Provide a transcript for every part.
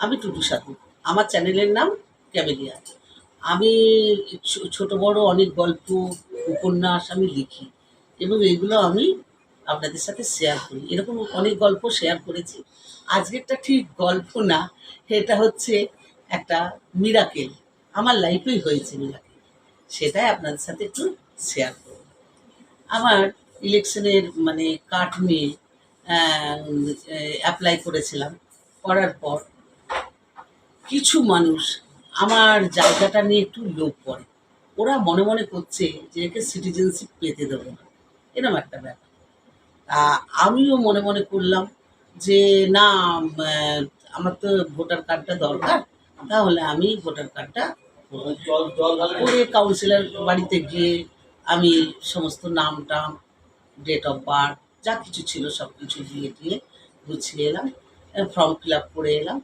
আমি টুটু সাধু। আমার চ্যানেলের নাম ক্যামেলিয়া। আমি ছোট বড় অনেক গল্প, উপন্যাস আমি লিখি এবং এগুলো আমি আপনাদের সাথে শেয়ার করি। এরকম অনেক গল্প শেয়ার করেছি। আজকেরটা ঠিক গল্প না, এটা হচ্ছে একটা মিরাকেল। আমার লাইফেই হয়েছে মিরাকেল। সেটাই আপনাদের সাথে একটু শেয়ার করব। আমার ইলেকশনের মানে কার্ড নিয়ে অ্যাপ্লাই করেছিলাম। করার পর কিছু মানুষ আমার জায়গাটা নিয়ে একটু লোভ করে। ওরা মনে মনে করছে যে একে সিটিজেনশিপ পেতে দেবো না, এরকম একটা ব্যাপার। তা আমিও মনে মনে করলাম যে না, আহ, আমার তো ভোটার কার্ডটা দরকার, তাহলে আমি ভোটার কার্ডটা করে কাউন্সিলর বাড়িতে গিয়ে আমি সমস্ত নাম টাম, ডেট অফ বার্থ যা কিছু ছিল সব কিছু দিয়ে দিয়ে গুছিয়ে এলাম, ফর্ম ফিল আপ করে এলাম।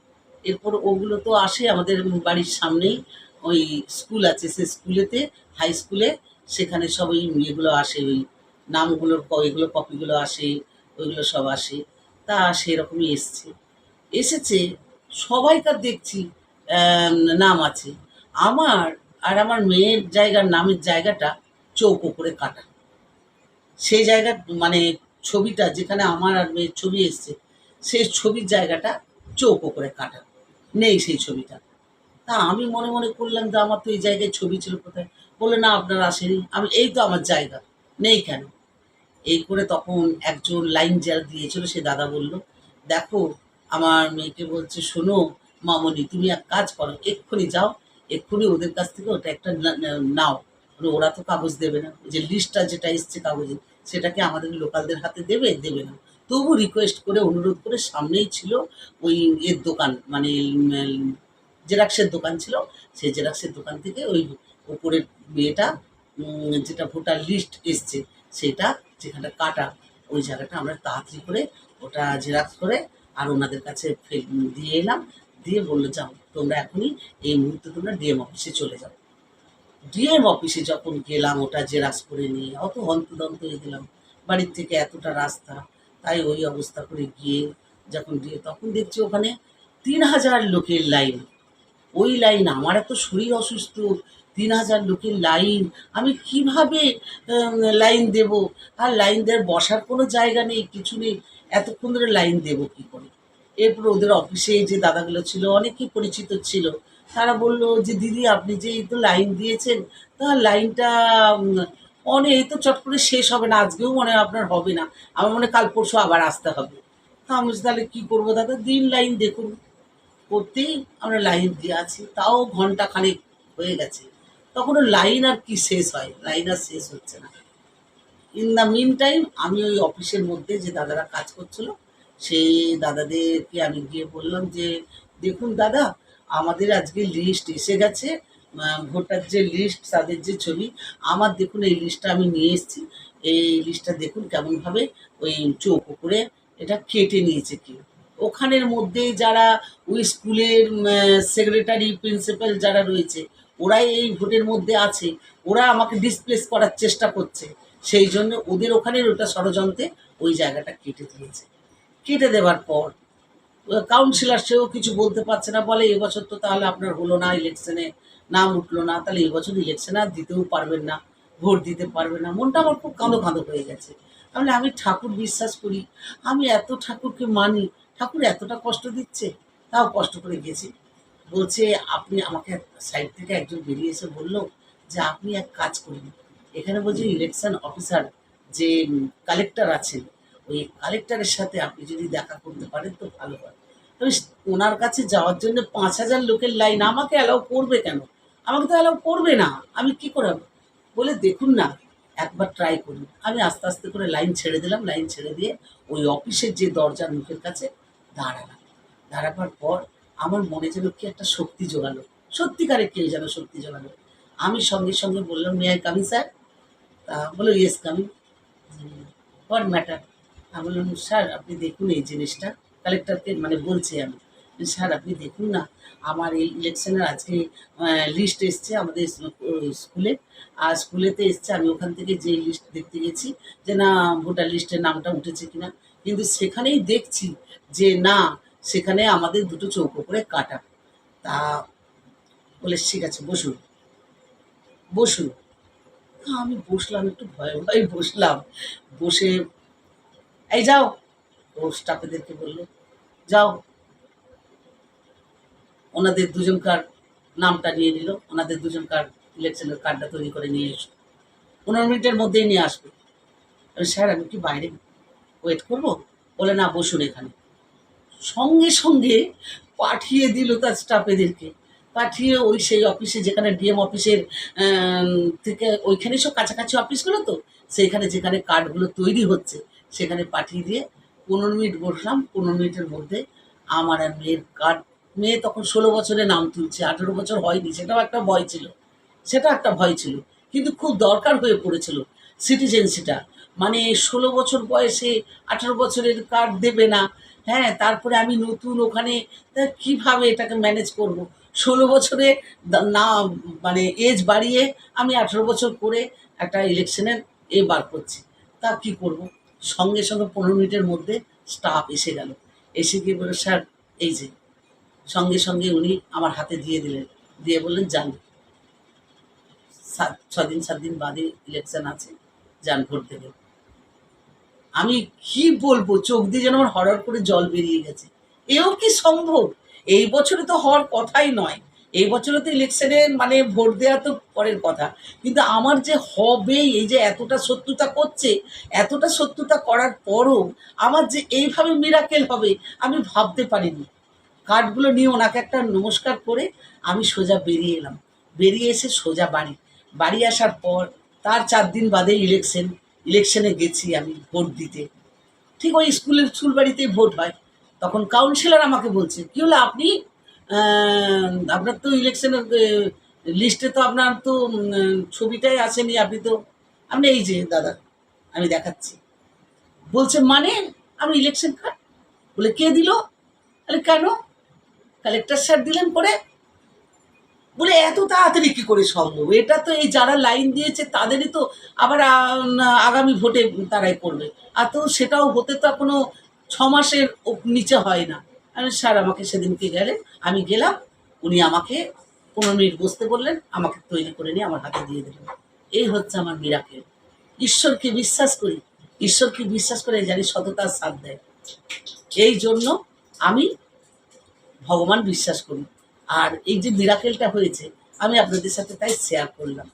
এরপর ওগুলো তো আসে আমাদের বাড়ির সামনেই ওই স্কুল আছে, সে স্কুলেতে, হাই স্কুলে, সেখানে সব ওই ইয়েগুলো আসে, ওই নামগুলোর এগুলো কপিগুলো আসে, ওইগুলো সব আসে। তা সেরকমই এসেছে সবাইকার দেখছি নাম আছে। আমার আর আমার মেয়ের জায়গার নামের জায়গাটা চৌকো করে কাটা। সেই জায়গার মানে ছবিটা যেখানে আমার আর মেয়ের ছবি এসছে, সেই ছবির জায়গাটা চৌকো করে কাটা, নেই সেই ছবিটা। তা আমি মনে মনে করলাম যে আমার তো এই জায়গায় ছবি ছিল কোথায়। বললো না, আপনার আসেনি। আমি এই তো আমার জায়গা নেই কেন। এই করে তখন একজন লাইন যারা দিয়েছিল সে দাদা বলল, দেখো আমার মেয়েকে বলছে, শোনো মামনি, তুমি এক কাজ করো, এক্ষুনি যাও, এক্ষুনি ওদের কাছ থেকে ওটা একটা নাও। ওরা তো কাগজ দেবে না, ওই যে লিস্টটা যেটা এসছে কাগজে, সেটাকে আমাদের লোকালদের হাতে দেবে দেবে না। তবু রিকোয়েস্ট করে অনুরোধ করে, সামনেই ছিল ওই এর দোকান, মানে জেরক্সের দোকান ছিল, সেই জেরক্সের দোকান থেকে ওই উপরের বিয়েটা, যেটা ভোটার লিস্ট এসছে সেটা যেখানটা কাটা, ওই জায়গাটা আমরা তাড়াতাড়ি করে ওটা জেরক্স করে আর ওনাদের কাছে দিয়ে এলাম। দিয়ে বললো, যাও তোমরা এখনই, এই মুহূর্তে তোমরা ডিএম অফিসে চলে যাও। ডিএম অফিসে যখন গেলাম ওটা জেরক্স করে নিয়ে, অত হন্তদন্ত হয়ে গেলাম, বাড়ির থেকে এতটা রাস্তা। তাই ওই অবস্থা করে গিয়ে যখন তখন দেখছি ওখানে 3,000 লোকের লাইন। ওই লাইন, আমার এত শরীর অসুস্থ, 3,000 লোকের লাইন, আমি কিভাবে লাইন দেব? আর লাইন দেওয়ার বসার কোনো জায়গা নেই, কিছু নেই, এতক্ষণ ধরে লাইন দেবো কী করে? এরপর ওদের অফিসে যে দাদাগুলো ছিল অনেকেই পরিচিত ছিল, তারা বলল যে দিদি আপনি যে এই তো লাইন দিয়েছেন, তা লাইনটা অনেক, এই তো চট করে শেষ হবে না, আজকেও মনে হয় আপনার হবে না, আমার মনে হয় কাল পরশু আবার আসতে হবে। তা আমি বলছি, তাহলে কী করবো দাদা, দিন লাইন দেখুন। করতেই আমরা লাইন দিয়ে আছি, তাও ঘন্টা খানেক হয়ে গেছে, তখনও লাইন আর কি শেষ হয়, লাইন আর শেষ হচ্ছে না। ইন দ্য মিন টাইম আমি ওই অফিসের মধ্যে যে দাদারা কাজ করছিল, সেই দাদাদেরকে আমি গিয়ে বললাম যে, দেখুন দাদা, আমাদের আজকে লিস্ট এসে গেছে, ভোটার যে লিস্ট, তাদের যে ছবি, আমার দেখুন এই লিস্টটা আমি নিয়ে এসেছি, এই লিস্টটা দেখুন কেমনভাবে ওই চৌকো করে এটা কেটে নিয়েছে কি। ওখানের মধ্যে যারা ওই স্কুলের সেক্রেটারি, প্রিন্সিপাল যারা রয়েছে, ওরাই এই ভোটের মধ্যে আছে, ওরা আমাকে ডিসপ্লেস করার চেষ্টা করছে। সেই জন্য ওদের ওখানের ওটা ষড়যন্ত্রে ওই জায়গাটা কেটে দিয়েছে। কেটে দেওয়ার পর কাউন্সিলর সেও কিছু বলতে পারছে না, বলে এবছর তো তাহলে আপনার হলো না, ইলেকশনে নাম উঠলো না, তাহলে এবছর ইলেকশনে আর দিতেও পারবেন না, ভোট দিতে পারবেন না। মনটা আমার খুব কাঁদো কাঁদো হয়ে গেছে। আমি ঠাকুর বিশ্বাস করি, আমি এত ঠাকুরকে মানি, ঠাকুর এতটা কষ্ট দিচ্ছে, তাও কষ্ট করে গেছি। বলছে, আপনি আমাকে সাইড থেকে একজন বেরিয়ে এসে বললো যে আপনি এক কাজ করুন, এখানে বলছে ইলেকশন অফিসার যে কালেক্টর আছেন, ওই কালেক্টরের সাথে আপনি যদি দেখা করতে পারেন তো ভালো হয়। আমি ওনার কাছে যাওয়ার জন্য 5,000 লোকের লাইন, আমাকে অ্যালাউ করবে কেন? আমাকে তো অ্যালাউ করবে না, আমি কি করে বলে, দেখুন না একবার ট্রাই করুন। আমি আস্তে আস্তে করে লাইন ছেড়ে দিলাম, লাইন ছেড়ে দিয়ে ওই অফিসের যে দরজার মুখের কাছে দাঁড়ালাম। দাঁড়াবার পর আমার মনে যেন কি একটা শক্তি জোগালো, সত্যিকারের কেউ যেন শক্তি জোগালো। আমি সঙ্গে সঙ্গে বললাম, মে আই কামিং স্যার? তা বললো, ইয়েস কামিং। What matter? আমি বললাম, স্যার আপনি দেখুন এই জিনিসটা, কালেক্টরকে মানে বলছি আমি, স্যার আপনি দেখুন না, আমার এই ইলেকশনের আজকে লিস্ট এসছে আমাদের স্কুলে, আর স্কুলেতে এসছে, আমি ওখান থেকে যে লিস্ট দেখতে গেছি যে না ভোটার লিস্টের নামটা উঠেছে কিনা, কিন্তু সেখানেই দেখছি যে না, সেখানে আমাদের দুটো চৌকো করে কাটা। তা বলে ঠিক আছে বসুন বসুন। আমি বসলাম, একটু ভয়ে ভয়ে বসলাম। বসে এই যাও, ও স্টাফেদেরকে বললো যাও, ওনাদের দুজনকার নামটা নিয়ে নিল, ওনাদের দুজনকার ইলেকশনের কার্ডটা তৈরি করে নিয়ে এসো, 15 মিনিটের মধ্যেই নিয়ে আসবে। স্যার আমি কি বাইরে ওয়েট করবো? বলে না, বসুন এখানে। সঙ্গে সঙ্গে পাঠিয়ে দিল তার স্টাফেদেরকে, পাঠিয়ে ওই সেই অফিসে যেখানে ডিএম অফিসের থেকে ওইখানে সব কাছাকাছি অফিসগুলো তো, সেইখানে যেখানে কার্ডগুলো তৈরি হচ্ছে সেখানে পাঠিয়ে দিয়ে 15 মিনিট বসলাম। 15 মিনিটের মধ্যে আমার আর মেয়ের কার্ড, মেয়ে তখন 16 বছরে নাম তুলছে, 18 বছর হয়নি, সেটাও একটা ভয় ছিল, সেটা একটা ভয় ছিল, কিন্তু খুব দরকার হয়ে পড়েছিল সিটিজেন্সিটা। মানে 16 বছর বয়সে 18 বছরের কার্ড দেবে না। হ্যাঁ, তারপরে আমি নতুন ওখানে, তা কীভাবে এটাকে ম্যানেজ করব? 16 বছরে না, মানে এজ বাড়িয়ে আমি 18 বছর করে একটা ইলেকশনের বার করছি, তা কি করব? সঙ্গে সঙ্গে 15 মিনিটের মধ্যে স্টাফ এসে গেল, এসে গিয়ে বলল স্যার এই যে, সঙ্গে সঙ্গে উনি আমার হাতে দিয়ে দিলেন, দিয়ে বললেন যান, 6 দিন 7 দিন বাদে ইলেকশন আছে, যান ভোট দেবেন। আমি কি বলবো, চোখ দিয়ে যেন আমার হরহর করে জল বেরিয়ে গেছে। এও কি সম্ভব? এই বছরে তো হওয়ার কথাই নয়, এই বছরে তো ইলেকশনে মানে ভোট দেওয়া তো পরের কথা, কিন্তু আমার যে হবে, এই যে এতটা শত্রুতা করছে, এতটা শত্রুতা করার পরও আমার যে এইভাবে মিরাকেল হবে আমি ভাবতে পারিনি। কার্ডগুলো নিয়ে ওনাকে একটা নমস্কার করে আমি সোজা বেরিয়ে এলাম। বেরিয়ে এসে সোজা বাড়ি। বাড়ি আসার পর তার 4 দিন বাদে ইলেকশনে গেছি আমি ভোট দিতে। ঠিক ওই স্কুল বাড়িতেই ভোট হয়। তখন কাউন্সিলর আমাকে বলছে, কী হলো আপনি, আপনার তো ইলেকশনের লিস্টে তো আপনার তো ছবিটাই আসেনি, আপনি এই যে দাদা আমি দেখাচ্ছি। বলছে মানে আমি ইলেকশন কার্ড? বলে কে দিল? তাহলে কেন? কালেক্টর স্যার দিলেন করে। বলে এত তাড়াতাড়ি কী করে সম্ভব? এটা তো এই যারা লাইন দিয়েছে তাদেরই তো আবার আগামী ভোটে তারাই করবে। আর তো সেটাও হতে তো এখনো 6 মাসের নিচে হয় না। স্যার আমাকে সেদিনকে গেলেন, আমি গেলাম, উনি আমাকে 15 মিনিট বসতে বললেন, আমাকে তৈরি করে নিয়ে আমার হাতে দিয়ে দিলেন। এই হচ্ছে আমার মিরাকেল। ঈশ্বরকে বিশ্বাস করি, ঈশ্বরকে বিশ্বাস করে জানি সততার সাথ দেয়। এই জন্য আমি ভগবান বিশ্বাস করি। আর এই যে মিরাকেলটা হয়েছে আমি আপনাদের সাথে তাই শেয়ার করলাম।